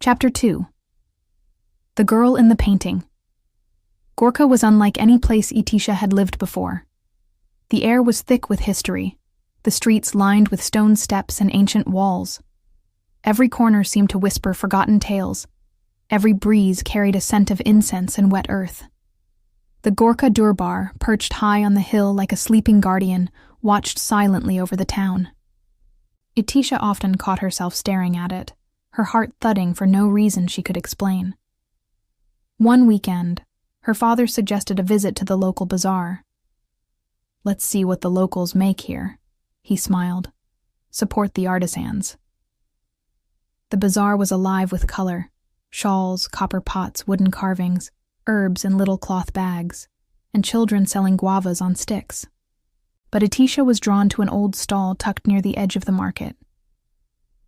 Chapter 2. The Girl in the Painting. Gorkha was unlike any place Itisha had lived before. The air was thick with history, the streets lined with stone steps and ancient walls. Every corner seemed to whisper forgotten tales. Every breeze carried a scent of incense and wet earth. The Gorkha Durbar, perched high on the hill like a sleeping guardian, watched silently over the town. Itisha often caught herself staring at it, her heart thudding for no reason she could explain. One weekend, her father suggested a visit to the local bazaar. "Let's see what the locals make here," he smiled. "Support the artisans." The bazaar was alive with color: shawls, copper pots, wooden carvings, herbs in little cloth bags, and children selling guavas on sticks. But Itisha was drawn to an old stall tucked near the edge of the market.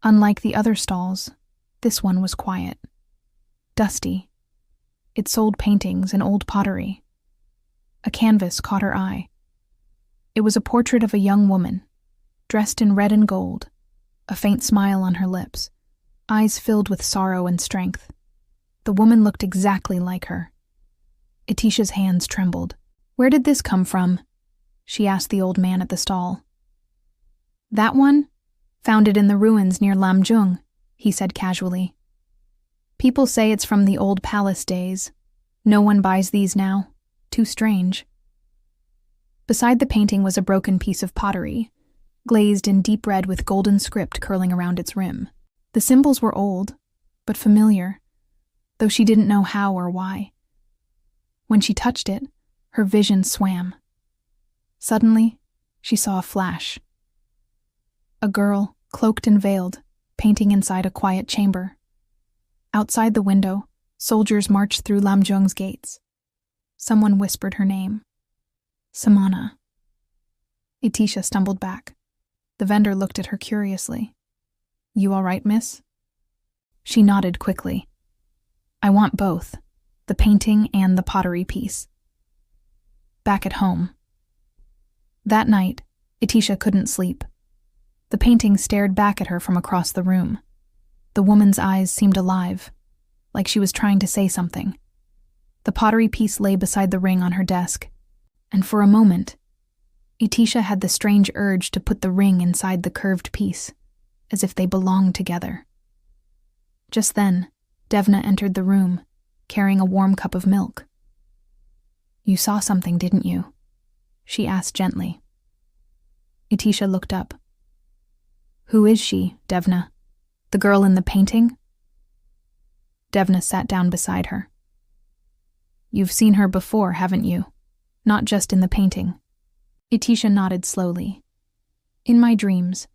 Unlike the other stalls, this one was quiet, dusty. It sold paintings and old pottery. A canvas caught her eye. It was a portrait of a young woman, dressed in red and gold, a faint smile on her lips, eyes filled with sorrow and strength. The woman looked exactly like her. Itisha's hands trembled. "Where did this come from?" she asked the old man at the stall. "That one? Found it in the ruins near Lamjung," he said casually. "People say it's from the old palace days. No one buys these now. Too strange." Beside the painting was a broken piece of pottery, glazed in deep red with golden script curling around its rim. The symbols were old, but familiar, though she didn't know how or why. When she touched it, her vision swam. Suddenly, she saw a flash. A girl, cloaked and veiled, painting inside a quiet chamber. Outside the window, soldiers marched through Lamjung's gates. Someone whispered her name. Samana. Itisha stumbled back. The vendor looked at her curiously. "You all right, miss?" She nodded quickly. "I want both, the painting and the pottery piece." Back at home. That night, Itisha couldn't sleep. The painting stared back at her from across the room. The woman's eyes seemed alive, like she was trying to say something. The pottery piece lay beside the ring on her desk, and for a moment, Itisha had the strange urge to put the ring inside the curved piece, as if they belonged together. Just then, Devna entered the room, carrying a warm cup of milk. "You saw something, didn't you?" she asked gently. Itisha looked up. "Who is she, Devna? The girl in the painting?" Devna sat down beside her. "You've seen her before, haven't you? Not just in the painting." Itisha nodded slowly. "In my dreams,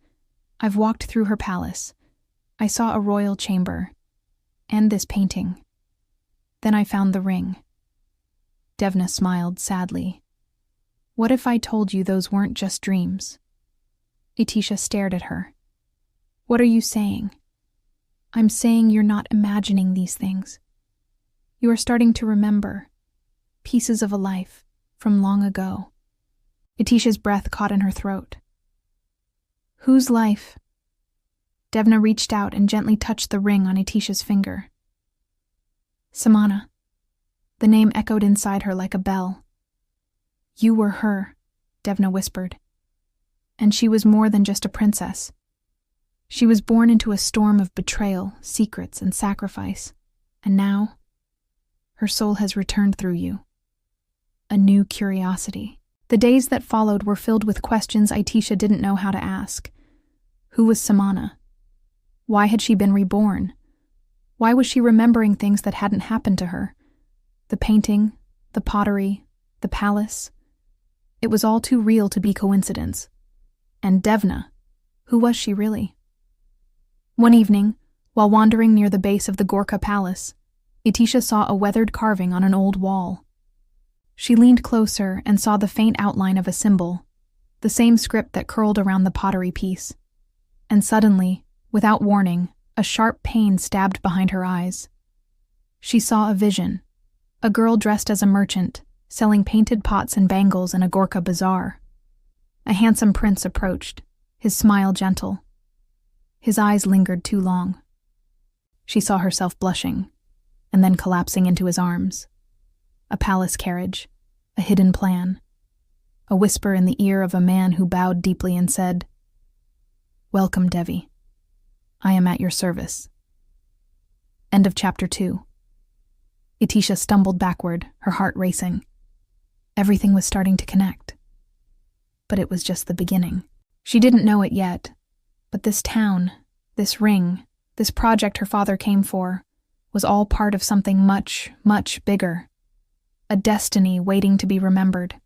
I've walked through her palace. I saw a royal chamber, and this painting. Then I found the ring." Devna smiled sadly. "What if I told you those weren't just dreams?" Itisha stared at her. "What are you saying?" "I'm saying you're not imagining these things. You are starting to remember pieces of a life from long ago." Itisha's breath caught in her throat. "Whose life?" Devna reached out and gently touched the ring on Itisha's finger. "Samana." The name echoed inside her like a bell. "You were her," Devna whispered. "And she was more than just a princess. She was born into a storm of betrayal, secrets, and sacrifice. And now, her soul has returned through you. A new curiosity." The days that followed were filled with questions Itisha didn't know how to ask. Who was Samana? Why had she been reborn? Why was she remembering things that hadn't happened to her? The painting, the pottery, the palace. It was all too real to be coincidence. And Devna, who was she really? One evening, while wandering near the base of the Gorkha Palace, Itisha saw a weathered carving on an old wall. She leaned closer and saw the faint outline of a symbol, the same script that curled around the pottery piece. And suddenly, without warning, a sharp pain stabbed behind her eyes. She saw a vision, a girl dressed as a merchant, selling painted pots and bangles in a Gorkha bazaar. A handsome prince approached, his smile gentle. His eyes lingered too long. She saw herself blushing, and then collapsing into his arms. A palace carriage, a hidden plan, a whisper in the ear of a man who bowed deeply and said, "Welcome, Devi. I am at your service." End of chapter 2. Itisha stumbled backward, her heart racing. Everything was starting to connect. But it was just the beginning. She didn't know it yet, but this town, this ring, this project her father came for, was all part of something much, much bigger. A destiny waiting to be remembered.